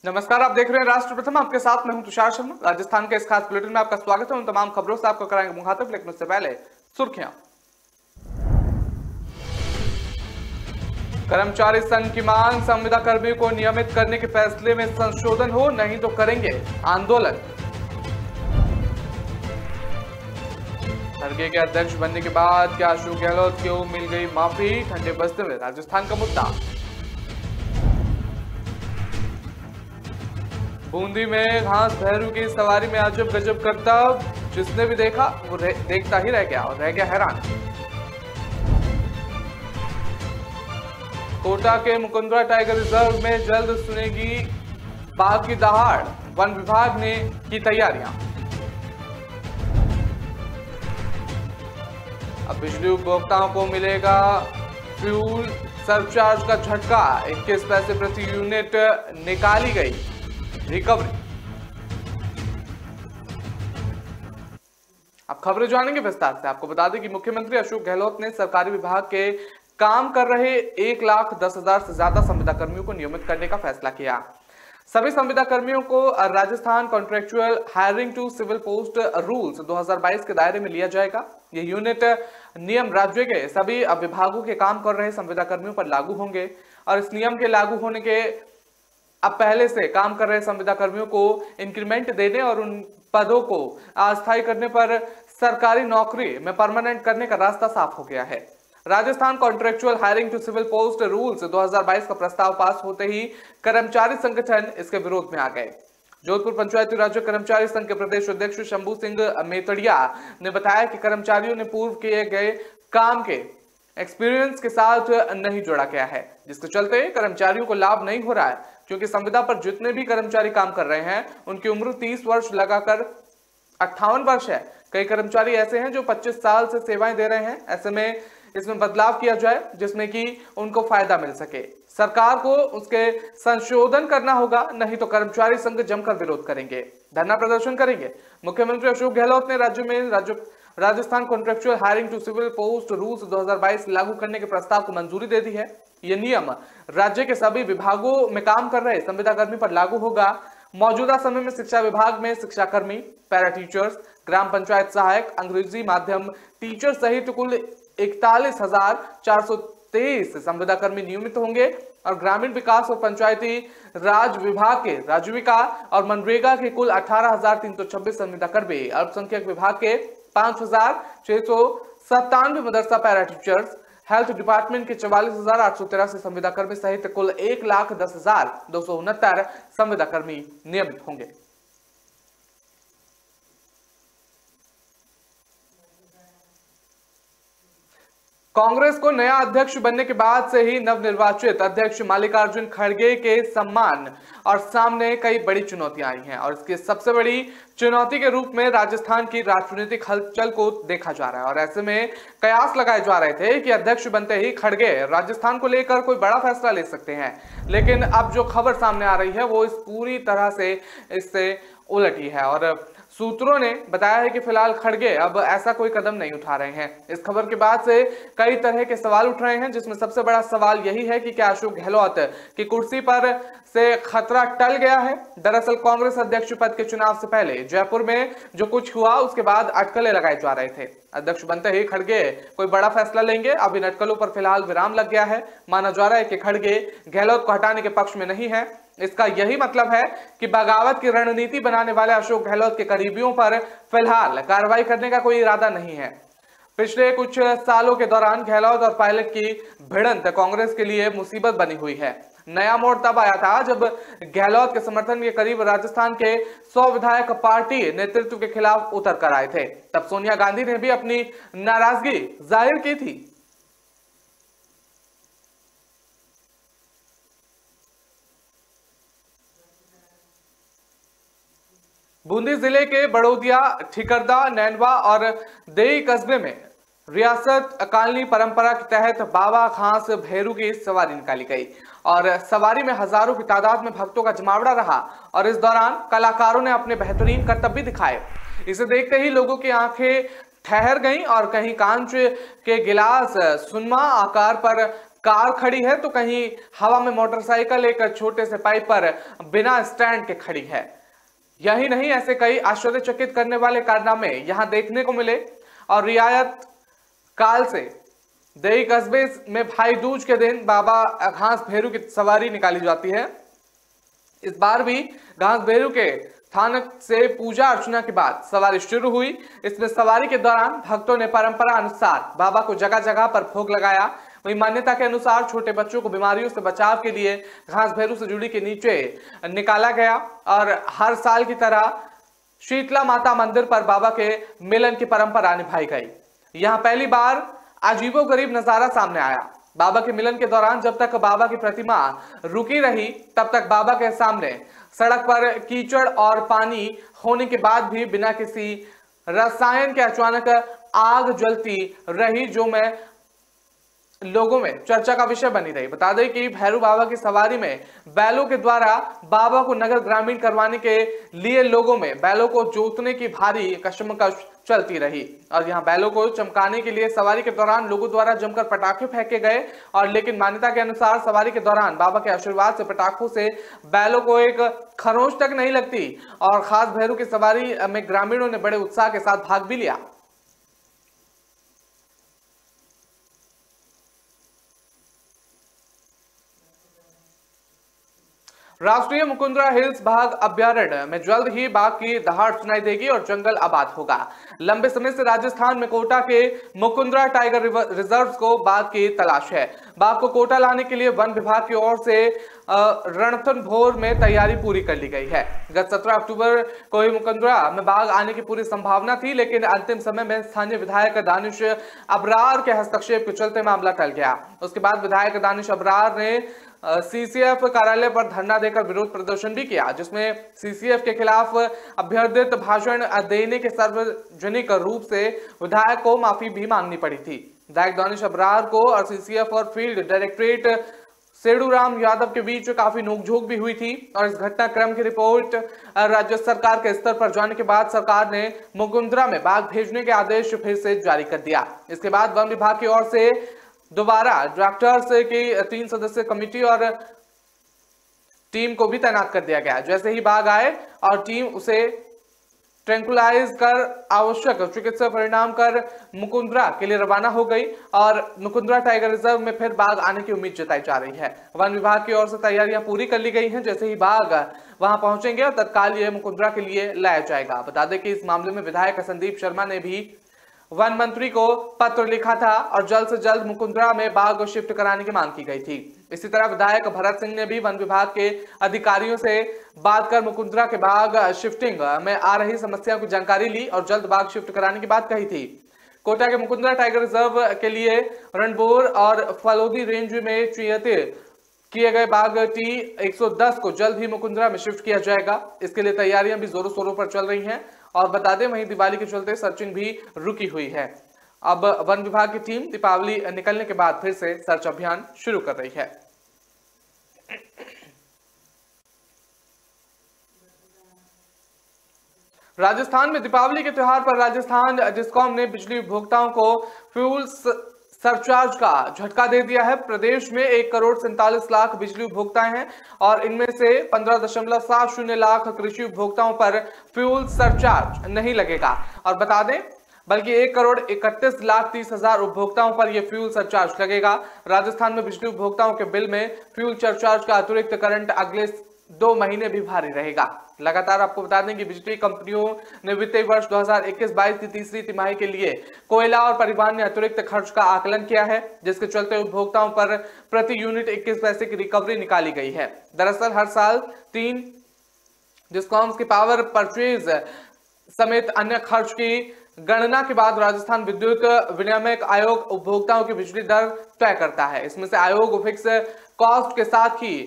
नमस्कार, आप देख रहे हैं राष्ट्र प्रथम। आपके साथ मैं हूं तुषार शर्मा। राजस्थान के इस खास बुलेटिन में आपका स्वागत है। उन तमाम खबरों से आपको कराएंगे मुखातिब, लेकिन उससे पहले सुर्खियां। कर्मचारी संघ की मांग, संविदा कर्मियों को नियमित करने के फैसले में संशोधन हो, नहीं तो करेंगे आंदोलन। खड़गे के अध्यक्ष बनने के बाद क्या अशोक गहलोत को मिल गई माफी, ठंडे बस्ते में राजस्थान का मुद्दा। बूंदी में घास भैरू की सवारी में अजब गजब करतब, जिसने भी देखा वो देखता ही रह गया और रह गया हैरान। कोटा के मुकुंदरा टाइगर रिजर्व में जल्द सुनेगी बाघ की दहाड़, वन विभाग ने की तैयारियां। अब बिजली उपभोक्ताओं को मिलेगा फ्यूल सरचार्ज का झटका, 21 पैसे प्रति यूनिट निकाली गई रिकवरी। अब खबरें जानेंगे विस्तार से। आपको बता दें कि मुख्यमंत्री अशोक गहलोत ने सरकारी विभाग के काम कर रहे 1,10,000 से ज्यादा संविदा कर्मियों को नियमित करने का फैसला किया। सभी संविदा कर्मियों को Rajasthan contractual hiring to civil post rules 2022 के दायरे में लिया जाएगा। ये यूनिट नियम राज्य के सभी विभागों के काम कर रहे संविदा कर्मियों पर लागू होंगे और इस नियम के लागू होने के अब पहले से काम कर रहे संविदा कर्मियों को इंक्रीमेंट देने और उन पदों को अस्थायी करने पर सरकारी नौकरी में परमानेंट करने का रास्ता साफ हो गया है। Rajasthan contractual hiring to civil post rules 2022 का प्रस्ताव पास होते ही कर्मचारी संगठन इसके विरोध में आ गए। जोधपुर पंचायती राज कर्मचारी संघ के प्रदेश अध्यक्ष शंभू सिंह मेतड़िया ने बताया कि कर्मचारियों ने पूर्व किए गए काम के एक्सपीरियंस के साथ नहीं जोड़ा गया है, जिसके चलते कर्मचारियों को लाभ नहीं हो रहा है, क्योंकि संविदा पर जितने भी कर्मचारी काम कर रहे हैं उनकी उम्र 30 वर्ष लगाकर 58 वर्ष है। कई कर्मचारी ऐसे हैं जो 25 साल से सेवाएं दे रहे हैं। ऐसे में इसमें बदलाव किया जाए जिसमें कि उनको फायदा मिल सके। सरकार को उसके संशोधन करना होगा, नहीं तो कर्मचारी संघ जमकर विरोध करेंगे, धरना प्रदर्शन करेंगे। मुख्यमंत्री अशोक गहलोत ने राज्य में Rajasthan contractual hiring to civil post rules 2022 लागू करने के प्रस्ताव को मंजूरी दे दी है। यह नियम राज्य के सभी विभागों में काम कर रहे संविदा कर्मी पर लागू होगा। मौजूदा समय में शिक्षा विभाग में शिक्षा कर्मी, पैरा टीचर्स, ग्राम पंचायत सहायक, अंग्रेजी माध्यम टीचर सहित कुल 41,423 संविदा कर्मी नियमित होंगे और ग्रामीण विकास और पंचायती राज विभाग के राजीविका और मनरेगा के कुल 18,326 संविदा कर्मी, अल्पसंख्यक विभाग के 5,697 मदरसा पैरा टीचर्स, हेल्थ डिपार्टमेंट के 44,883 संविदा कर्मी सहित कुल 1,10,269 संविदा कर्मी नियमित होंगे। कांग्रेस को नया अध्यक्ष बनने के बाद से ही नवनिर्वाचित अध्यक्ष मल्लिकार्जुन खड़गे के सम्मान और सामने कई बड़ी चुनौतियां आई हैं और इसकी सबसे बड़ी चुनौती के रूप में राजस्थान की राजनीतिक हलचल को देखा जा रहा है। और ऐसे में कयास लगाए जा रहे थे कि अध्यक्ष बनते ही खड़गे राजस्थान को लेकर कोई बड़ा फैसला ले सकते हैं, लेकिन अब जो खबर सामने आ रही है वो इस पूरी तरह से इससे उलटी है और सूत्रों ने बताया है कि फिलहाल खड़गे अब ऐसा कोई कदम नहीं उठा रहे हैं। इस खबर के बाद से कई तरह के सवाल उठ रहे हैं, जिसमें सबसे बड़ा सवाल यही है कि क्या अशोक गहलोत की कुर्सी पर से खतरा टल गया है। दरअसल कांग्रेस अध्यक्ष पद के चुनाव से पहले जयपुर में जो कुछ हुआ उसके बाद अटकलें लगाए जा रहे थे। अध्यक्ष बनते ही खड़गे कोई बड़ा फैसला लेंगे। अब इन अटकलों पर फिलहाल विराम लग गया है। माना जा रहा है कि खड़गे गहलोत को हटाने के पक्ष में नहीं है। इसका यही मतलब है कि बगावत की रणनीति बनाने वाले अशोक गहलोत के करीबियों पर फिलहाल कार्रवाई करने का कोई इरादा नहीं है। पिछले कुछ सालों के दौरान गहलोत और पायलट की भिड़ंत कांग्रेस के लिए मुसीबत बनी हुई है। नया मोड़ तब आया था जब गहलोत के समर्थन के करीब राजस्थान के 100 विधायक पार्टी नेतृत्व के खिलाफ उतर कर आए थे। तब सोनिया गांधी ने भी अपनी नाराजगी जाहिर की थी। बूंदी जिले के बड़ौदिया, ठिकरदा, नैनवा और देई कस्बे में रियासत अकाली परंपरा के तहत बाबा घास भैरू की सवारी निकाली गई और सवारी में हजारों की तादाद में भक्तों का जमावड़ा रहा और इस दौरान कलाकारों ने अपने बेहतरीन करतब भी दिखाए। इसे देखते ही लोगों की आंखें ठहर गईं और कहीं कांच के गिलास सुनमा आकार पर कार खड़ी है तो कहीं हवा में मोटरसाइकिल एक छोटे से पाइप पर बिना स्टैंड के खड़ी है। यही नहीं, ऐसे कई आश्चर्यचकित करने वाले कारनामे यहां देखने को मिले। और रियायत काल से देई कस्बे में भाई दूज के दिन बाबा घास भेरू की सवारी निकाली जाती है। इस बार भी घास भेरू के स्थानक से पूजा अर्चना के बाद सवारी शुरू हुई। इसमें सवारी के दौरान भक्तों ने परंपरा अनुसार बाबा को जगह जगह पर भोग लगाया। वहीं मान्यता के अनुसार छोटे बच्चों को बीमारियों से बचाव के लिए घास भेरू से जुड़ी के नीचे निकाला गया। और हर साल की तरह शीतला माता मंदिर पर बाबा के मिलन की परंपरा निभाई गई। यहाँ पहली बार अजीबोगरीब नजारा सामने आया। बाबा के मिलन के दौरान जब तक बाबा की प्रतिमा रुकी रही तब तक बाबा के सामने सड़क पर कीचड़ और पानी होने के बाद भी बिना किसी रसायन के अचानक आग जलती रही, जो मैं लोगों में चर्चा का विषय बनी रही। बता दें कि भैरू बाबा की सवारी में बैलों के द्वारा बाबा को नगर ग्रामीण करवाने के लिए लोगों में बैलों को जोतने की भारी कशमकश चलती रही। और यहाँ बैलों को चमकाने के लिए सवारी के दौरान लोगों द्वारा जमकर पटाखे फेंके गए। और लेकिन मान्यता के अनुसार सवारी के दौरान बाबा के आशीर्वाद से पटाखों से बैलों को एक खरोंच तक नहीं लगती। और खास भैरू की सवारी में ग्रामीणों ने बड़े उत्साह के साथ भाग भी लिया। राष्ट्रीय मुकुंदरा हिल्स बाघ अभ्यारण्य में जल्द ही बाघ की दहाड़ सुनाई देगी और जंगल आबाद होगा। लंबे समय से राजस्थान में कोटा के मुकुंदरा टाइगर रिजर्व को बाघ की तलाश है। बाघ को कोटा लाने के लिए वन विभाग की ओर से रणथंभौर में तैयारी पूरी कर ली गई है। गत 17 अक्टूबर को ही मुकुंदरा में बाघ आने की पूरी संभावना थी, लेकिन अंतिम समय में स्थानीय विधायक दानिश अबरार के हस्तक्षेप के चलते मामला टल गया। उसके बाद विधायक दानिश अबरार ने सीसीएफ कार्यालय पर धरना देकर विरोध प्रदर्शन भी किया, जिसमें सीसीएफ के खिलाफ अभ्यर्थित भाषण देने के सार्वजनिक रूप से विधायक को माफी भी मांगनी पड़ी थी। विधायक दानिश अबरार को और सीसीएफ और फील्ड डायरेक्टरेट सेडूराम यादव के बीच काफी नोकझोंक भी हुई थी। और इस घटनाक्रम की रिपोर्ट राज्य सरकार के स्तर पर जाने के बाद सरकार ने मुकुंदरा में बाघ भेजने के आदेश फिर से जारी कर दिया। इसके बाद वन विभाग की ओर से दोबारा डायरेक्टर्स की 3 सदस्यीय कमेटी और टीम को भी तैनात कर दिया गया। जैसे ही बाघ आए और टीम उसे ट्रैंकुलाइज कर आवश्यक चिकित्सा परिणाम कर मुकुंदरा के लिए रवाना हो गई और मुकुंदरा टाइगर रिजर्व में फिर बाघ आने की उम्मीद जताई जा रही है। वन विभाग की ओर से तैयारियां पूरी कर ली गई हैं। जैसे ही बाघ वहां पहुंचेंगे और तत्काल ये मुकुंदरा के लिए लाया जाएगा। बता दें कि इस मामले में विधायक संदीप शर्मा ने भी वन मंत्री को पत्र लिखा था और जल्द से जल्द मुकुंदरा में बाघ को शिफ्ट कराने की मांग की गई थी। इसी तरह विधायक भरत सिंह ने भी वन विभाग के अधिकारियों से बात कर मुकुंदरा के बाघ शिफ्टिंग में आ रही समस्या की जानकारी ली और जल्द बाघ शिफ्ट कराने की बात कही थी। कोटा के मुकुंदरा टाइगर रिजर्व के लिए रणबोर और फलोदी रेंज में चयनित किए गए बाघ T110 को जल्द ही मुकुंदरा में शिफ्ट किया जाएगा। इसके लिए तैयारियां भी जोरों शोरों पर चल रही हैं। और बता दें वहीं दिवाली के चलते सर्चिंग भी रुकी हुई है। अब वन विभाग की टीम दीपावली निकलने के बाद फिर से सर्च अभियान शुरू कर रही है। राजस्थान में दीपावली के त्योहार पर राजस्थान डिस्कॉम ने बिजली उपभोक्ताओं को फ्यूल सरचार्ज का झटका दे दिया है। प्रदेश में 1,47 लाख बिजली उपभोक्ता हैं और इनमें से 15.70 लाख कृषि उपभोक्ताओं पर फ्यूल सरचार्ज नहीं लगेगा। और बता दें बल्कि 1,31,30,000 उपभोक्ताओं पर यह फ्यूल सरचार्ज लगेगा। राजस्थान में बिजली उपभोक्ताओं के बिल में फ्यूल सरचार्ज का अतिरिक्त करंट अगले 2 महीने भी भारी रहेगा। लगातार आपको बता दें कि बिजली कंपनियों ने वित्तीय वर्ष 2021-22 की तीसरी तिमाही के लिए कोयला और परिवहन में अतिरिक्त खर्च का आकलन किया है, जिसके चलते उपभोक्ताओं पर प्रति यूनिट 21 पैसे की रिकवरी निकाली गई है। दरअसल हर साल 3 डिस्कॉम्स की पावर परचेज समेत अन्य खर्च की गणना के बाद राजस्थान विद्युत विनियामक आयोग उपभोक्ताओं की बिजली दर तय करता है। इसमें से आयोग फिक्स कॉस्ट के साथ ही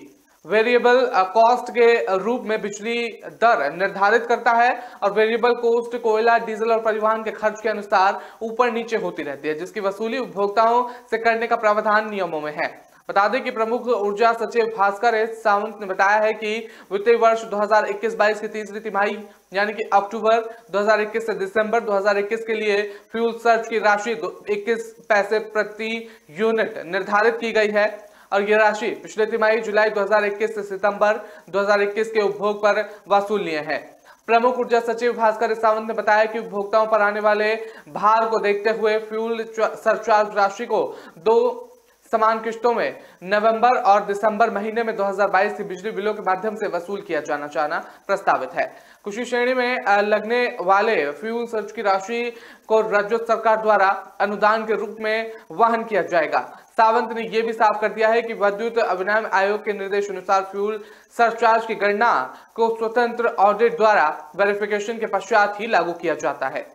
वेरिएबल कॉस्ट के रूप में बिजली दर निर्धारित करता है और वेरिएबल कॉस्ट कोयला, डीजल और परिवहन के खर्च के अनुसार ऊपर नीचे होती रहती है, जिसकी वसूली उपभोक्ताओं से करने का प्रावधान नियमों में है। बता दें कि प्रमुख ऊर्जा सचिव भास्कर एस सावंत ने बताया है कि वित्तीय वर्ष 2021-22 की तीसरी तिमाही यानी कि अक्टूबर 2021 से दिसंबर 2021 के लिए फ्यूल सर्च की राशि 21 पैसे प्रति यूनिट निर्धारित की गई है और यह राशि पिछले तिमाही जुलाई 2021 से सितंबर 2021 के उपभोग पर वसूलनीय है। प्रमुख ऊर्जा सचिव भास्कर सावंत ने बताया कि उपभोक्ताओं पर आने वाले भार को देखते हुए फ्यूल सरचार्ज राशि को 2 समान किश्तों में नवंबर और दिसंबर महीने में 2022 की बिजली बिलों के माध्यम से वसूल किया जाना प्रस्तावित है। कृषि श्रेणी में लगने वाले फ्यूल सर्च की राशि को राज्य सरकार द्वारा अनुदान के रूप में वहन किया जाएगा। सावंत ने यह भी साफ कर दिया है कि विद्युत विनियम आयोग के निर्देश अनुसार फ्यूल सरचार्ज की गणना को स्वतंत्र ऑडिट द्वारा वेरिफिकेशन के पश्चात ही लागू किया जाता है।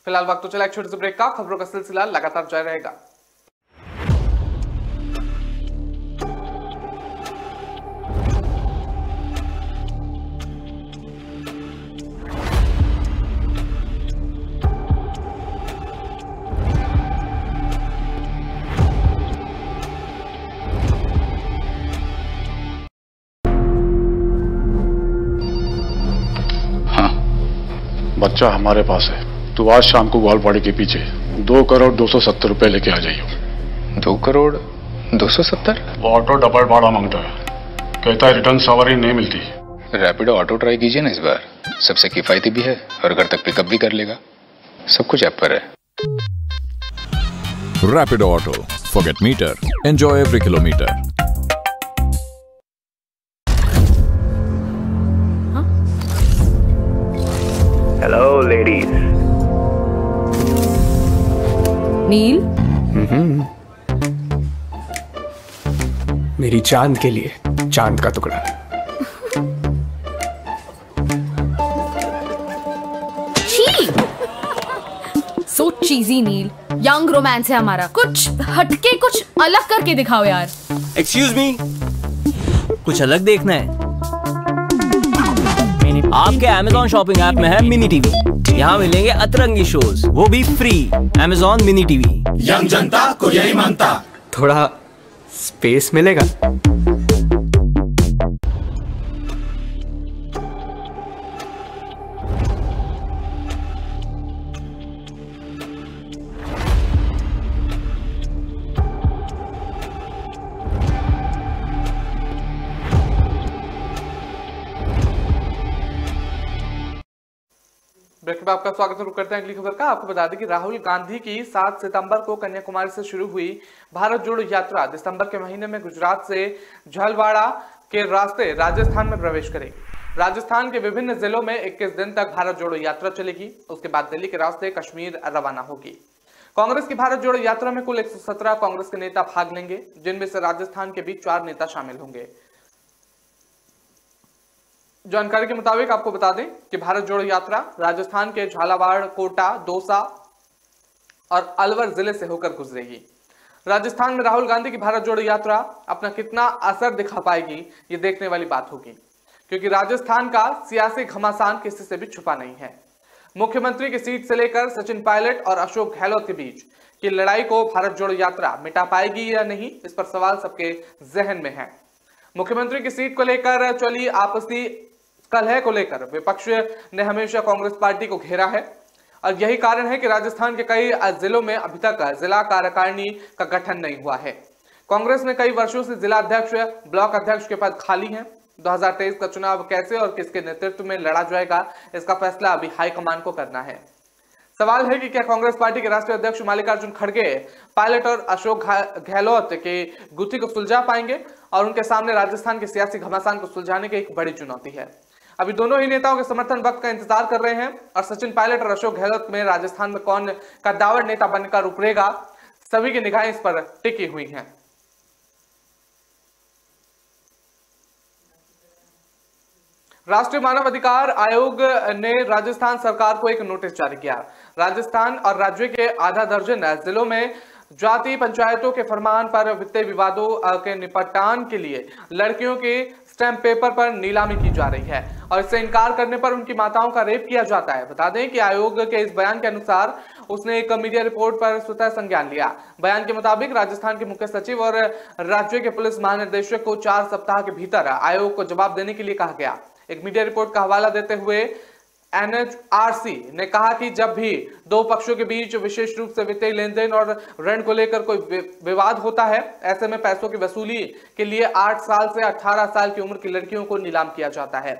फिलहाल वक्त तो चला एक छोटे से ब्रेक का। खबरों का सिलसिला लगातार जारी रहेगा। हाँ, बच्चा हमारे पास है। तो आज शाम को ग्वालपाड़ी के पीछे 2,270 रुपए लेके आ जाइए। 2,270? वो ऑटो डबल भाड़ा मांगता है, कहता है रिटर्न सवारी नहीं मिलती। रैपिडो ऑटो ट्राई कीजिए ना इस बार, सबसे किफायती भी है और घर तक पिकअप भी कर लेगा। सब कुछ ऐप पर है। Rapido auto, forget meter, enjoy every kilometre. Hello ladies. Neel, मेरी चांद के लिए चांद का टुकड़ा। सो चीजी नील। यंग रोमांस है हमारा, कुछ हटके कुछ अलग करके दिखाओ यार। एक्सक्यूज मी, कुछ अलग देखना है? आपके Amazon शॉपिंग ऐप में है मिनी टीवी। यहाँ मिलेंगे अतरंगी शोज, वो भी free. Amazon mini TV, young जनता को यही मानता। थोड़ा स्पेस मिलेगा? ब्रेक में आपका स्वागत शुरू करते हैं अगली खबर का। आपको बता दें कि राहुल गांधी की 7 सितंबर को कन्याकुमारी से शुरू हुई भारत जोड़ो यात्रा दिसंबर के महीने में गुजरात से झलवाड़ा के रास्ते राजस्थान में प्रवेश करेगी। राजस्थान के विभिन्न जिलों में 21 दिन तक भारत जोड़ो यात्रा चलेगी। उसके बाद दिल्ली के रास्ते कश्मीर रवाना होगी। कांग्रेस की भारत जोड़ो यात्रा में कुल 117 कांग्रेस के नेता भाग लेंगे, जिनमें से राजस्थान के भी 4 नेता शामिल होंगे। जानकारी के मुताबिक आपको बता दें कि भारत जोड़ो यात्रा राजस्थान के झालावाड़, कोटा, दौसा और अलवर जिले से होकर गुजरेगी। राजस्थान में राहुल गांधी की भारत जोड़ो यात्रा अपना कितना असर दिखा पाएगी, ये देखने वाली बात होगी, क्योंकि राजस्थान का सियासी घमासान किसी से भी छुपा नहीं है। मुख्यमंत्री की सीट से लेकर सचिन पायलट और अशोक गहलोत के बीच की लड़ाई को भारत जोड़ो यात्रा मिटा पाएगी या नहीं, इस पर सवाल सबके जहन में है। मुख्यमंत्री की सीट को लेकर चली आपसी कलह को लेकर विपक्ष ने हमेशा कांग्रेस पार्टी को घेरा है और यही कारण है कि राजस्थान के कई जिलों में अभी तक जिला कार्यकारिणी का गठन नहीं हुआ है। कांग्रेस में कई वर्षों से जिला अध्यक्ष, ब्लॉक अध्यक्ष के पद खाली हैं। 2023 का चुनाव कैसे और किसके नेतृत्व में लड़ा जाएगा, इसका फैसला अभी हाईकमान को करना है। सवाल है कि क्या कांग्रेस पार्टी के राष्ट्रीय अध्यक्ष मल्लिकार्जुन खड़गे पायलट और अशोक गहलोत के गुत्थी को सुलझा पाएंगे, और उनके सामने राजस्थान के सियासी घमासान को सुलझाने की एक बड़ी चुनौती है। अभी दोनों ही नेताओं के समर्थन वक्त का इंतजार कर रहे हैं और सचिन पायलट और अशोक गहलोत में राजस्थान में कौन कद्दावर नेता बनकर उभरेगा, सभी की निगाहें इस पर टिकी हुई हैं। राष्ट्रीय मानव अधिकार आयोग ने राजस्थान सरकार को एक नोटिस जारी किया। राजस्थान और राज्य के आधा दर्जन जिलों में जाति पंचायतों के फरमान पर वित्तीय विवादों के निपटान के लिए लड़कियों की स्टैंप पेपर पर नीलामी की जा रही है और इससे इनकार करने पर उनकी माताओं का रेप किया जाता है। बता दें कि आयोग के इस बयान के अनुसार उसने एक मीडिया रिपोर्ट पर स्वतः संज्ञान लिया। बयान के मुताबिक राजस्थान के मुख्य सचिव और राज्य के पुलिस महानिदेशक को 4 सप्ताह के भीतर आयोग को जवाब देने के लिए कहा गया। एक मीडिया रिपोर्ट का हवाला देते हुए NHRC ने कहा कि जब भी दो पक्षों के बीच विशेष रूप से वित्तीय लेन देन और ऋण को लेकर कोई विवाद होता है, ऐसे में पैसों की वसूली के लिए 8 साल से 18 साल की उम्र की लड़कियों को नीलाम किया जाता है।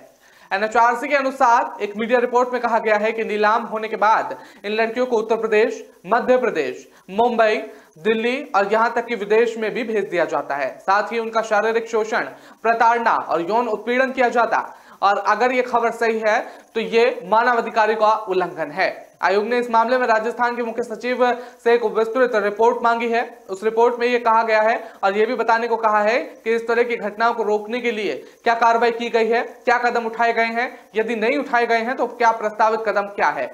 NHRC के अनुसार एक मीडिया रिपोर्ट में कहा गया है कि नीलाम होने के बाद इन लड़कियों को उत्तर प्रदेश, मध्य प्रदेश, मुंबई, दिल्ली और यहां तक कि विदेश में भी भेज दिया जाता है। साथ ही उनका शारीरिक शोषण, प्रताड़ना और यौन उत्पीड़न किया जाता। और अगर ये खबर सही है तो ये मानवाधिकार का उल्लंघन है। आयोग ने इस मामले में राजस्थान के मुख्य सचिव से एक विस्तृत रिपोर्ट मांगी है। उस रिपोर्ट में ये कहा गया है और ये भी बताने को कहा है कि इस तरह की घटनाओं को रोकने के लिए क्या कार्रवाई की गई है, क्या कदम उठाए गए हैं, यदि नहीं उठाए गए हैं तो क्या प्रस्तावित कदम क्या है।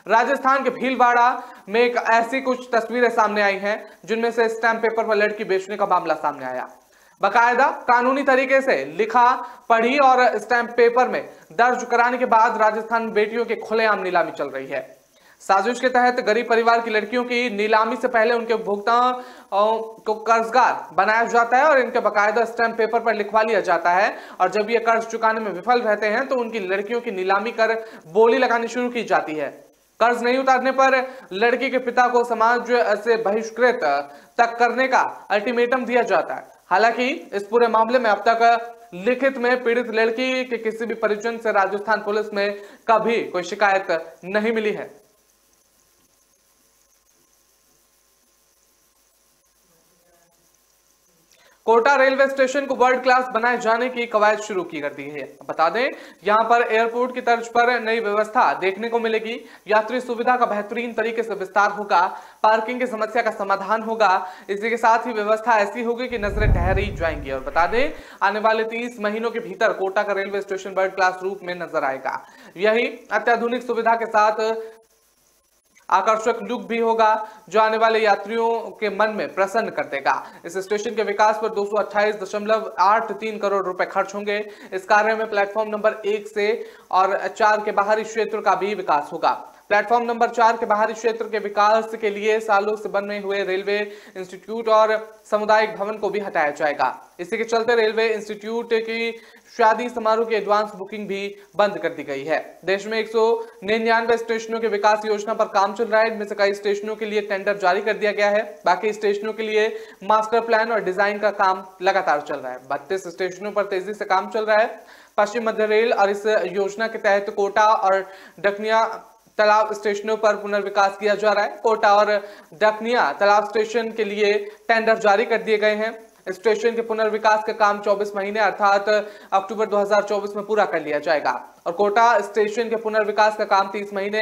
राजस्थान के भीलवाड़ा में एक ऐसी कुछ तस्वीरें सामने आई हैं जिनमें से स्टैंप पेपर पर लड़की बेचने का मामला सामने आया। बाकायदा कानूनी तरीके से लिखा पढ़ी और स्टैंप पेपर में दर्ज कराने के बाद राजस्थान में बेटियों के खुलेआम नीलामी चल रही है। साजिश के तहत गरीब परिवार की लड़कियों की नीलामी से पहले उनके उपभोक्ताओं को कर्जदार बनाया जाता है और इनके बाकायदा स्टैंप पेपर पर लिखवा लिया जाता है और जब ये कर्ज चुकाने में विफल रहते हैं तो उनकी लड़कियों की नीलामी कर बोली लगानी शुरू की जाती है। कर्ज नहीं उतारने पर लड़की के पिता को समाज से बहिष्कृत तक करने का अल्टीमेटम दिया जाता है। हालांकि इस पूरे मामले में अब तक लिखित में पीड़ित लड़की के किसी भी परिजन से राजस्थान पुलिस में कभी कोई शिकायत नहीं मिली है। कोटा रेलवे स्टेशन को वर्ल्ड क्लास बनाए जाने की कवायद शुरू की कर दी है। बता दें यहां पर एयरपोर्ट की तर्ज पर नई व्यवस्था देखने को मिलेगी। यात्री सुविधा का बेहतरीन तरीके से विस्तार होगा, पार्किंग की समस्या का समाधान होगा। इसी के साथ ही व्यवस्था ऐसी होगी कि नजरें ठहरी जाएंगी। और बता दें आने वाले 30 महीनों के भीतर कोटा का रेलवे स्टेशन वर्ल्ड क्लास रूप में नजर आएगा। यही अत्याधुनिक सुविधा के साथ आकर्षक लुक भी होगा जो आने वाले यात्रियों के मन में प्रसन्न कर देगा। इस स्टेशन के विकास पर 228.83 करोड़ रुपए खर्च होंगे। इस कार्य में प्लेटफॉर्म नंबर 1 से और 4 के बाहरी क्षेत्र का भी विकास होगा। प्लेटफॉर्म नंबर 4 के बाहरी क्षेत्र के विकास के लिए सालों से बने हुए रेलवे इंस्टीट्यूट और सामुदायिक भवन को भी हटाया जाएगा। इसी के चलते रेलवे इंस्टीट्यूट की शादी समारोह की एडवांस बुकिंग भी बंद कर दी गई है। देश में 199 स्टेशनों के विकास योजना पर काम चल रहा है। इनमें से कई स्टेशनों के लिए टेंडर जारी कर दिया गया है। बाकी स्टेशनों के लिए मास्टर प्लान और डिजाइन का काम लगातार चल रहा है। 32 स्टेशनों पर तेजी से काम चल रहा है। पश्चिम मध्य रेल और इस योजना के तहत कोटा और डकनिया तालाब स्टेशनों पर पुनर्विकास किया जा रहा है। कोटा और डकनिया तालाब स्टेशन के लिए टेंडर जारी कर दिए गए हैं। स्टेशन के पुनर्विकास का काम 24 महीने अर्थात अक्टूबर 2024 में पूरा कर लिया जाएगा और कोटा स्टेशन के पुनर्विकास का काम 30 महीने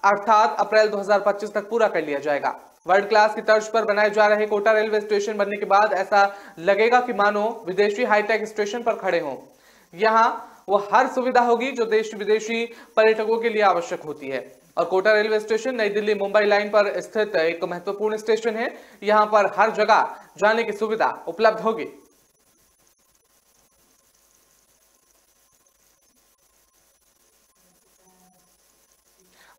अर्थात अप्रैल 2025 तक पूरा कर लिया जाएगा। वर्ल्ड क्लास की तर्ज पर बनाए जा रहे कोटा रेलवे स्टेशन बनने के बाद ऐसा लगेगा कि मानो विदेशी हाईटेक स्टेशन पर खड़े हों। यहाँ वो हर सुविधा होगी जो देश विदेशी पर्यटकों के लिए आवश्यक होती है। और कोटा रेलवे स्टेशन नई दिल्ली मुंबई लाइन पर स्थित एक महत्वपूर्ण स्टेशन है। यहां पर हर जगह जाने की सुविधा उपलब्ध होगी।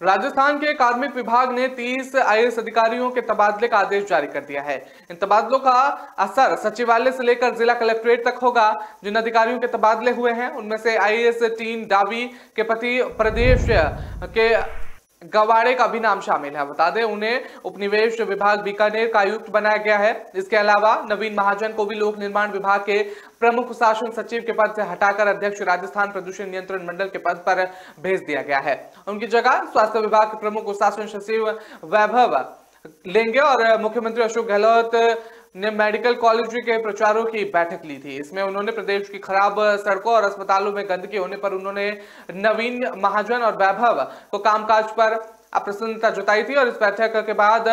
राजस्थान के कार्मिक विभाग ने 30 IAS अधिकारियों के तबादले का आदेश जारी कर दिया है। इन तबादलों का असर सचिवालय से लेकर जिला कलेक्ट्रेट तक होगा। जिन अधिकारियों के तबादले हुए हैं उनमें से IAS 3 डाबी के पति प्रदेश के गवाड़े का भी नाम शामिल है। बता दें उन्हें उपनिवेश विभाग बीकानेर का आयुक्त बनाया गया है। इसके अलावा नवीन महाजन को भी लोक निर्माण विभाग के प्रमुख शासन सचिव के पद से हटाकर अध्यक्ष राजस्थान प्रदूषण नियंत्रण मंडल के पद पर भेज दिया गया है। उनकी जगह स्वास्थ्य विभाग के प्रमुख शासन सचिव वैभव लेंगे। और मुख्यमंत्री अशोक गहलोत ने मेडिकल कॉलेज के प्रचारों की बैठक ली थी। इसमें उन्होंने प्रदेश की खराब सड़कों और अस्पतालों में गंदगी होने पर उन्होंने नवीन महाजन और वैभव को कामकाज पर अप्रसन्नता जताई थी और इस बैठक के बाद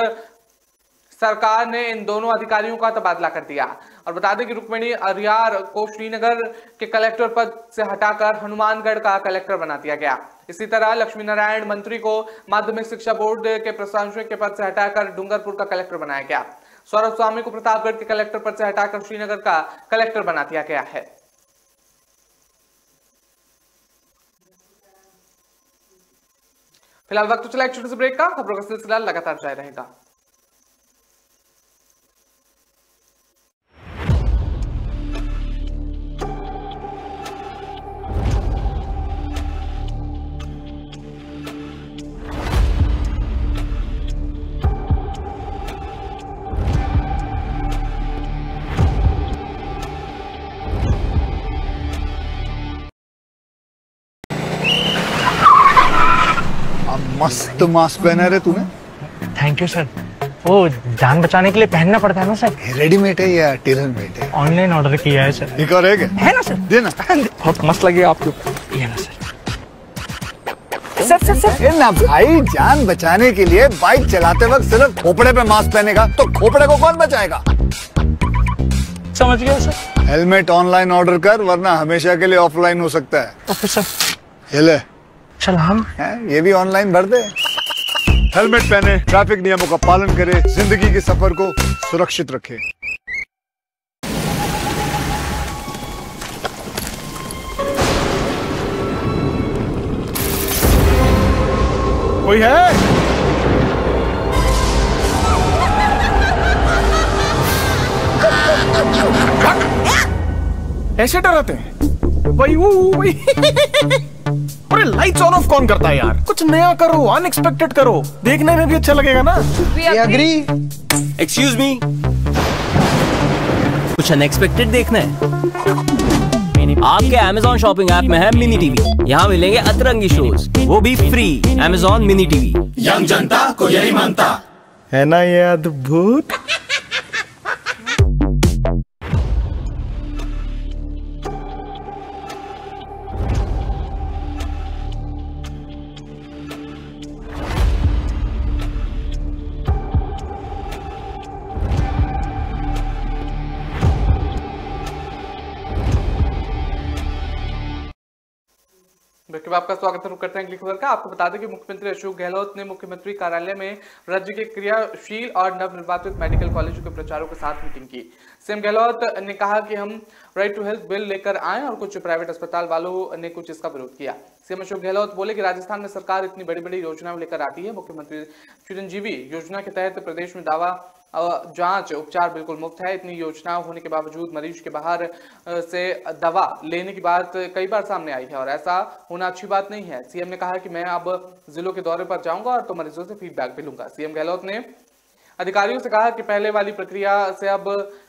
सरकार ने इन दोनों अधिकारियों का तबादला कर दिया। और बता दें कि रुक्मिणी अरियार को श्रीनगर के कलेक्टर पद से हटाकर हनुमानगढ़ का कलेक्टर बना दिया गया। इसी तरह लक्ष्मी नारायण मंत्री को माध्यमिक शिक्षा बोर्ड के प्रशासक के पद से हटाकर डूंगरपुर का कलेक्टर बनाया गया। सौरभ स्वामी को प्रतापगढ़ के कलेक्टर पद से हटाकर श्रीनगर का कलेक्टर बना दिया गया है। फिलहाल वक्त तो चला एक छोटे से ब्रेक का। खबरों का सिलसिला लगातार जारी रहेगा। मस्त मास्क पहना रे तूने। Thank you sir. वो जान बचाने के लिए पहनना पड़ता है ना सर। रेडीमेड है या टेलर मेड है? ऑनलाइन ऑर्डर किया है सर। एक और है क्या? है ना सर। देना। बहुत मस्त लगे आपको। ये ना सर। सर ना भाई, जान बचाने के लिए बाइक चलाते वक्त सिर्फ खोपड़े पे मास्क पहनेगा तो खोपड़े को कौन बचाएगा? समझ गया सर। हेलमेट ऑनलाइन ऑर्डर कर, वरना हमेशा के लिए ऑफलाइन हो सकता है। Okay sir. ये ले। चल हम ये भी ऑनलाइन भर दे। हेलमेट पहने, ट्रैफिक नियमों का पालन करे, जिंदगी के सफर को सुरक्षित रखे। कोई है? ऐसे डराते हैं? वही अरे लाइट्स ऑन ऑफ कौन करता है यार? कुछ नया करो, अनएक्सपेक्टेड करो, देखने में भी अच्छा लगेगा ना। एग्री। एक्सक्यूज मी, कुछ अनएक्सपेक्टेड देखना है? आपके Amazon शॉपिंग ऐप में है मिनी टीवी। यहाँ मिलेंगे अतरंगी शोज, वो भी free. Amazon mini TV, young जनता को यही मानता है ना। ये अद्भुत। आपका स्वागत है। रुक करते हैं अगली खबर का। आपको बता दें कि मुख्यमंत्री अशोक गहलोत ने मुख्यमंत्री कार्यालय में राज्य के क्रियाशील और नवनिर्वाचित मेडिकल कॉलेजों के प्रचारकों के साथ मीटिंग की। सीएम गहलोत ने कहा कि हम राइट टू हेल्थ बिल लेकर आए और कुछ प्राइवेट अस्पताल वालों ने कुछ इसका विरोध किया। सीएम अशोक गहलोत बोले कि राजस्थान में सरकार इतनी बड़ी बड़ी योजनाएं लेकर आती है। मुख्यमंत्री चिरंजीवी योजना के तहत प्रदेश में दवा जांच उपचार बिल्कुल मुफ्त है। इतनी योजनाएं होने के बावजूद मरीज के बाहर से दवा लेने की बात कई बार सामने आई है और ऐसा होना अच्छी बात नहीं है। सीएम ने कहा कि मैं अब जिलों के दौरे पर जाऊंगा और तो मरीजों से फीडबैक भी लूंगा। सीएम गहलोत ने अधिकारियों से कहा कि पहले वाली प्रक्रिया से अब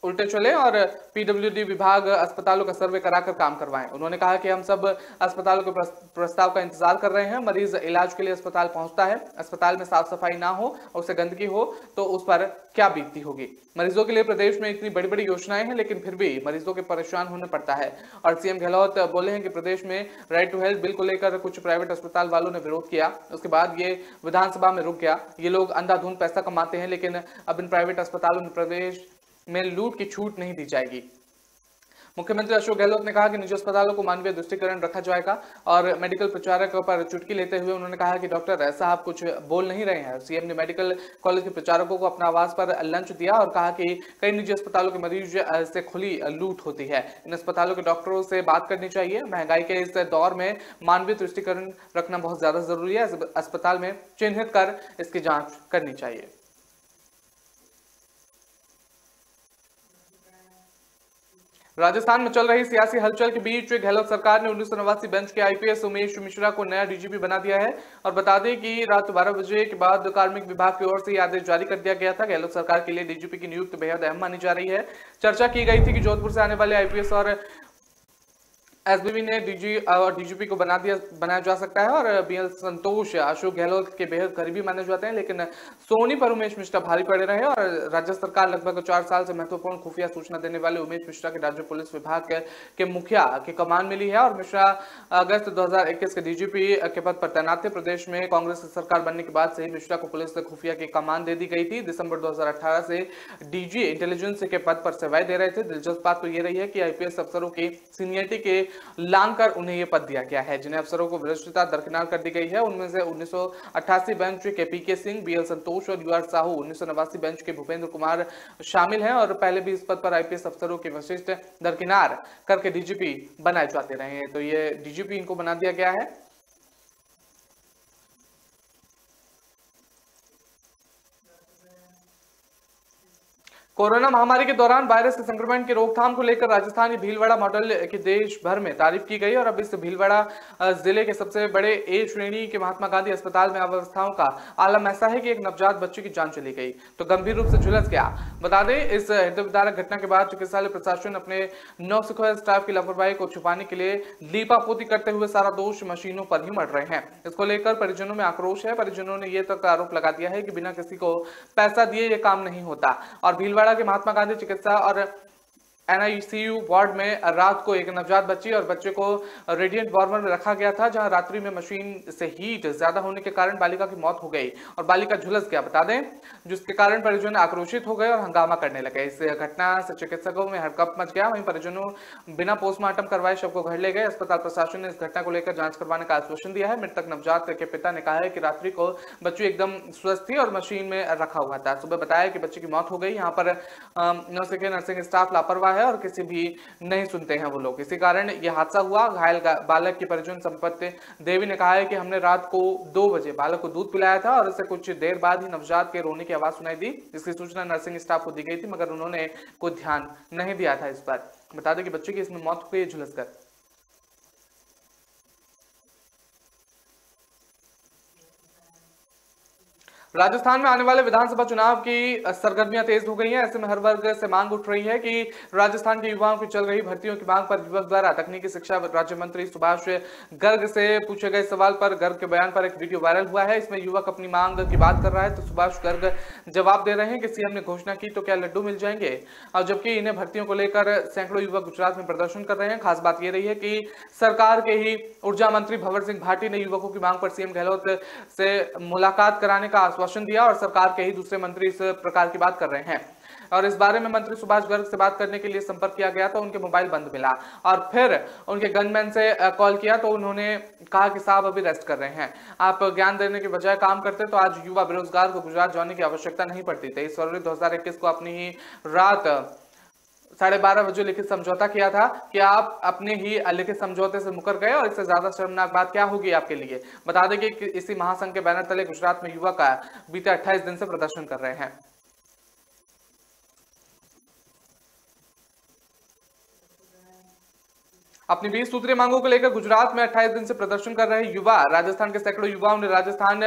उल्टे चले और पीडब्ल्यूडी विभाग अस्पतालों का सर्वे कराकर काम करवाएं। उन्होंने कहा कि हम सब अस्पतालों के प्रस्ताव का इंतजार कर रहे हैं। मरीज इलाज के लिए अस्पताल पहुंचता है, अस्पताल में साफ सफाई ना हो और उससे गंदगी हो तो उस पर क्या बीतती होगी। मरीजों के लिए प्रदेश में इतनी बड़ी बड़ी योजनाएं हैं, लेकिन फिर भी मरीजों के परेशान होने पड़ता है। और सीएम गहलोत बोले हैं कि प्रदेश में राइट टू हेल्थ बिल को लेकर कुछ प्राइवेट अस्पताल वालों ने विरोध किया, उसके बाद ये विधानसभा में रुक गया। ये लोग अंधाधुंध पैसा कमाते हैं, लेकिन अब इन प्राइवेट अस्पतालों में प्रदेश में लूट की छूट नहीं दी जाएगी। मुख्यमंत्री अशोक गहलोत ने कहा कि निजी अस्पतालों को मानवीय दृष्टिकरण रखा जाएगा और मेडिकल प्रचारक पर चुटकी लेते हुए उन्होंने कहा कि डॉक्टर साहब कुछ बोल नहीं रहे हैं। सीएम ने मेडिकल कॉलेज के प्रचारकों को अपना आवास पर लंच दिया और कहा कि कई निजी अस्पतालों के मरीज से खुली लूट होती है। इन अस्पतालों के डॉक्टरों से बात करनी चाहिए। महंगाई के इस दौर में मानवीय दृष्टिकरण रखना बहुत ज्यादा जरूरी है। अस्पताल में चिन्हित कर इसकी जांच करनी चाहिए। राजस्थान में चल रही सियासी हलचल के बीच गहलोत सरकार ने 1989 बेंच के आईपीएस उमेश मिश्रा को नया डीजीपी बना दिया है। और बता दें कि रात 12 बजे के बाद कार्मिक विभाग की ओर से आदेश जारी कर दिया गया था। गहलोत सरकार के लिए डीजीपी की नियुक्ति बेहद अहम मानी जा रही है। चर्चा की गई थी कि जोधपुर से आने वाले आईपीएस और एसबीबी ने डीजीपी को बनाया जा सकता है और बीएल संतोष अशोक गहलोत के बेहद करीबी माने जाते हैं, लेकिन सोनी पर उमेश मिश्रा भारी पड़े रहे और राज्य सरकार लगभग 4 साल से महत्वपूर्ण खुफिया सूचना देने वाले उमेश मिश्रा के राज्य पुलिस विभाग के मुखिया की कमान मिली है। और मिश्रा अगस्त 2021 के डीजीपी के पद पर तैनात थे। प्रदेश में कांग्रेस सरकार बनने के बाद से ही मिश्रा को पुलिस खुफिया की कमान दे दी गई थी। दिसंबर 2018 से डीजी इंटेलिजेंस के पद पर सेवाएं दे रहे थे। दिलचस्प बात तो ये रही है कि आईपीएस अफसरों की सीनियरिटी के लांग कर उन्हें यह पद दिया गया है, जिन्हें अफसरों को वरिष्ठता दरकिनार कर दी गई है। उनमें से 1988 बेंच के पीके सिंह, बीएल संतोष और यूआर साहू, 1989 बेंच के भूपेंद्र कुमार शामिल हैं और पहले भी इस पद पर आईपीएस अफसरों के वरिष्ठ दरकिनार करके डीजीपी बनाए जाते रहे हैं। तो ये डीजीपी इनको बना दिया गया है। कोरोना महामारी के दौरान वायरस के संक्रमण की रोकथाम को लेकर राजस्थान भीलवाड़ा मॉडल की देश भर में तारीफ की गई और अब इस भीलवाड़ा जिले के सबसे बड़े ए श्रेणी के महात्मा गांधी अस्पताल में अव्यवस्थाओं का आलम ऐसा है कि एक नवजात बच्चे की जान चली गई तो गंभीर रूप से झुलस गया। बता दें, इस हृदय विदारक घटना के बाद चिकित्सालय प्रशासन अपने नौसिखुआ स्टाफ की लापरवाही को छुपाने के लिए लीपापोती करते हुए सारा दोष मशीनों पर ही मढ़ रहे हैं। इसको लेकर परिजनों में आक्रोश है। परिजनों ने यह तक आरोप लगा दिया है कि बिना किसी को पैसा दिए यह काम नहीं होता और भीलवाड़ा के महात्मा गांधी चिकित्सा और NICU वार्ड में रात को एक नवजात बच्ची और बच्चे को रेडिएंट वार्मर में रखा गया था, जहां रात्रि में मशीन से हीट ज्यादा होने के कारण बालिका की मौत हो गई और बालिका झुलस गया। बता दें, जिसके कारण परिजन आक्रोशित हो गए और हंगामा करने लगे। इस घटना से चिकित्सकों में हड़कंप मच गया। वहीं परिजनों बिना पोस्टमार्टम करवाए शव को घर ले गए। अस्पताल प्रशासन ने इस घटना को लेकर जांच करवाने का आश्वासन दिया है। मृतक नवजात के पिता ने कहा है कि रात्रि को बच्ची एकदम स्वस्थ थी और मशीन में रखा हुआ था। सुबह बताया कि बच्चे की मौत हो गई। यहाँ पर नौसिखिया नर्सिंग स्टाफ लापरवाह है और किसी भी नहीं सुनते हैं वो लोग। इसी कारण यह हादसा हुआ। घायल बालक की परिजन संपत्ति देवी ने कहा है कि हमने रात को 2 बजे बालक को दूध पिलाया था और इससे कुछ देर बाद ही नवजात के रोने की आवाज सुनाई दी, जिसकी सूचना नर्सिंग स्टाफ को दी गई थी, मगर उन्होंने कोई ध्यान नहीं दिया था इस पर। बता दें कि बच्चे की इसमें मौत हो गई झुलसकर। राजस्थान में आने वाले विधानसभा चुनाव की सरगर्मियां तेज हो गई हैं। ऐसे में हर वर्ग से मांग उठ रही है कि राजस्थान के युवाओं की चल रही भर्तियों की मांग पर युवक द्वारा तकनीकी शिक्षा राज्य मंत्री सुभाष गर्ग से पूछे गए सवाल पर गर्ग के बयान पर एक वीडियो वायरल हुआ है। इसमें युवक अपनी मांग की बात कर रहा है तो सुभाष गर्ग जवाब दे रहे हैं कि सीएम ने घोषणा की तो क्या लड्डू मिल जाएंगे, और जबकि इन्हें भर्तियों को लेकर सैकड़ों युवक गुजरात में प्रदर्शन कर रहे हैं। खास बात यह रही है कि सरकार के ही ऊर्जा मंत्री भंवर सिंह भाटी ने युवकों की मांग पर सीएम गहलोत से मुलाकात कराने का दिया और सरकार के ही दूसरे मंत्री इस प्रकार की बात कर रहे हैं। और इस बारे में मंत्री सुभाष गर्ग से बात करने के लिए संपर्क किया गया तो उनके मोबाइल बंद मिला और फिर उनके गनमैन से कॉल किया तो उन्होंने कहा कि साहब अभी रेस्ट कर रहे हैं, आप ज्ञान देने के बजाय काम करते तो आज युवा बेरोजगार को गुजरात जाने की आवश्यकता नहीं पड़ती। 23 फरवरी 2021 को अपनी ही रात 12:30 बजे लिखित समझौता किया था कि आप अपने ही लिखित समझौते से मुकर गए और इससे ज्यादा शर्मनाक बात क्या होगी आपके लिए। बता दें कि इसी महासंघ के बैनर तले गुजरात में युवक बीते 28 दिन से प्रदर्शन कर रहे हैं। अपनी 20 सूत्रीय मांगों को लेकर गुजरात में 28 दिन से प्रदर्शन कर रहे युवा राजस्थान के सैकड़ों युवाओं ने राजस्थान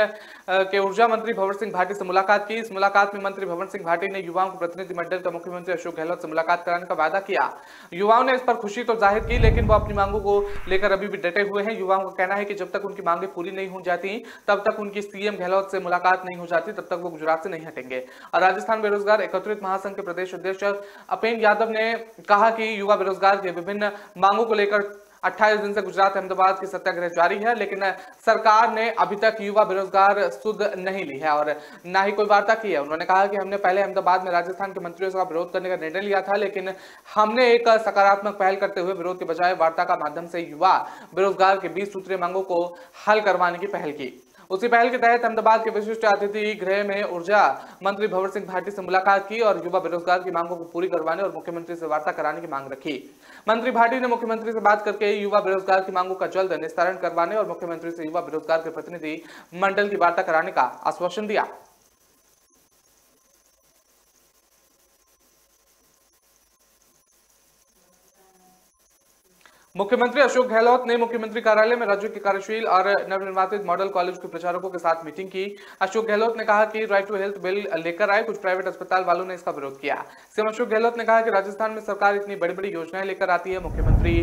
के ऊर्जा मंत्री भंवर सिंह भाटी से मुलाकात की। इस मुलाकात में मंत्री भंवर सिंह भाटी ने युवाओं को प्रतिनिधिमंडल का मुख्यमंत्री अशोक गहलोत से मुलाकात कराने का वादा किया। युवाओं ने इस पर खुशी तो जाहिर की, लेकिन वो अपनी मांगों को लेकर अभी भी डटे हुए हैं। युवाओं का कहना है कि जब तक उनकी मांगे पूरी नहीं हो जाती, तब तक उनकी सीएम गहलोत से मुलाकात नहीं हो जाती, तब तक वो गुजरात से नहीं हटेंगे। और राजस्थान बेरोजगार एकत्रित महासंघ के प्रदेश अध्यक्ष अपेन यादव ने कहा कि युवा बेरोजगार के विभिन्न मांगों को 28 दिन से गुजरात अहमदाबाद की सत्याग्रह जारी है, लेकिन सरकार ने अभी तक युवा बेरोजगार सुध नहीं ली है और ना ही कोई वार्ता की है। उन्होंने कहा कि हमने पहले अहमदाबाद में राजस्थान के मंत्रियों का विरोध करने का निर्णय लिया था, लेकिन हमने एक सकारात्मक पहल करते हुए विरोध के बजाय वार्ता का माध्यम से युवा बेरोजगार के 20 सूत्रीय मांगों को हल करवाने की पहल की। उसी पहल के तहत अहमदाबाद के विशिष्ट अतिथि गृह में ऊर्जा मंत्री भंवर सिंह भाटी से मुलाकात की और युवा बेरोजगार की मांगों को पूरी करवाने और मुख्यमंत्री से वार्ता कराने की मांग रखी। मंत्री भाटी ने मुख्यमंत्री से बात करके युवा बेरोजगार की मांगों का जल्द निस्तारण करवाने और मुख्यमंत्री से युवा बेरोजगार के प्रतिनिधि मंडल की वार्ता कराने का आश्वासन दिया। मुख्यमंत्री अशोक गहलोत ने मुख्यमंत्री कार्यालय में राज्य के कार्यशील और नवनिर्वाचित मॉडल कॉलेज के प्रचारकों के साथ मीटिंग की। अशोक गहलोत ने कहा कि राइट टू हेल्थ बिल लेकर आए, कुछ प्राइवेट अस्पताल वालों ने इसका विरोध किया। सीएम अशोक गहलोत ने कहा कि राजस्थान में सरकार इतनी बड़ी बड़ी योजनाएं लेकर आती है। मुख्यमंत्री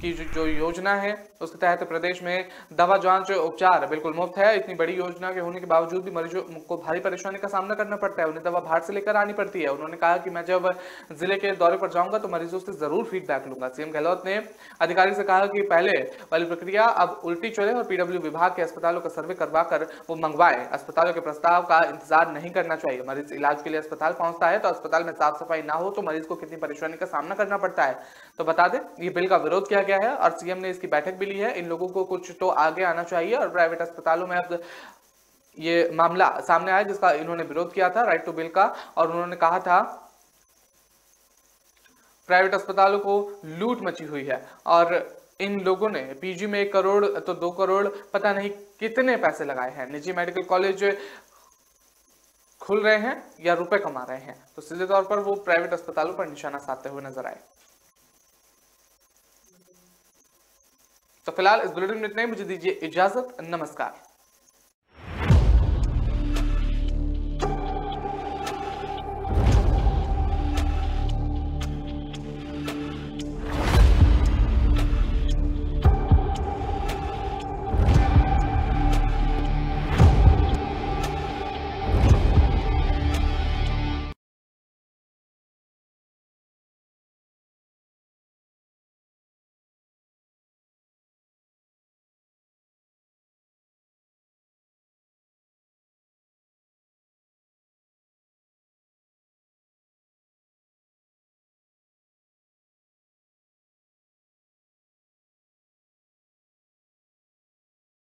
की जो योजना है उसके तहत प्रदेश में दवा जांच उपचार बिल्कुल मुफ्त है। इतनी बड़ी योजना के होने के बावजूद भी मरीजों को भारी परेशानी का सामना करना पड़ता है, उन्हें दवा बाहर से लेकर आनी पड़ती है। उन्होंने कहा कि मैं जब जिले के दौरे पर जाऊंगा तो मरीजों से जरूर फीडबैक लूंगा। सीएम गहलोत ने अधिकारी से कहा कि पहले वाली प्रक्रिया अब उल्टी चले और पीडब्ल्यू विभाग के अस्पतालों का सर्वे करवाकर वो मंगवाए। अस्पतालों के प्रस्ताव का इंतजार नहीं करना चाहिए। मरीज इलाज के लिए अस्पताल पहुंचता है तो अस्पताल में साफ सफाई ना हो तो मरीज को कितनी परेशानी का सामना करना पड़ता है। तो बता दें, ये बिल का विरोध किया गया है और सीएम ने इसकी बैठक भी ली है। इन लोगों को कुछ तो आगे आना चाहिए और प्राइवेट अस्पतालों में अब ये मामला सामने आया जिसका इन्होंने विरोध किया था राइट टू बिल का, और उन्होंने कहा था प्राइवेट अस्पतालों को लूट मची हुई है और इन लोगों ने पीजी में 1 करोड़ तो 2 करोड़ पता नहीं कितने पैसे लगाए हैं। निजी मेडिकल कॉलेज खुल रहे हैं या रुपए कमा रहे हैं, तो सीधे तौर पर वो प्राइवेट अस्पतालों पर निशाना साधते हुए नजर आए। तो फिलहाल इस बुलेटिन में इतना ही, मुझे दीजिए इजाजत, नमस्कार।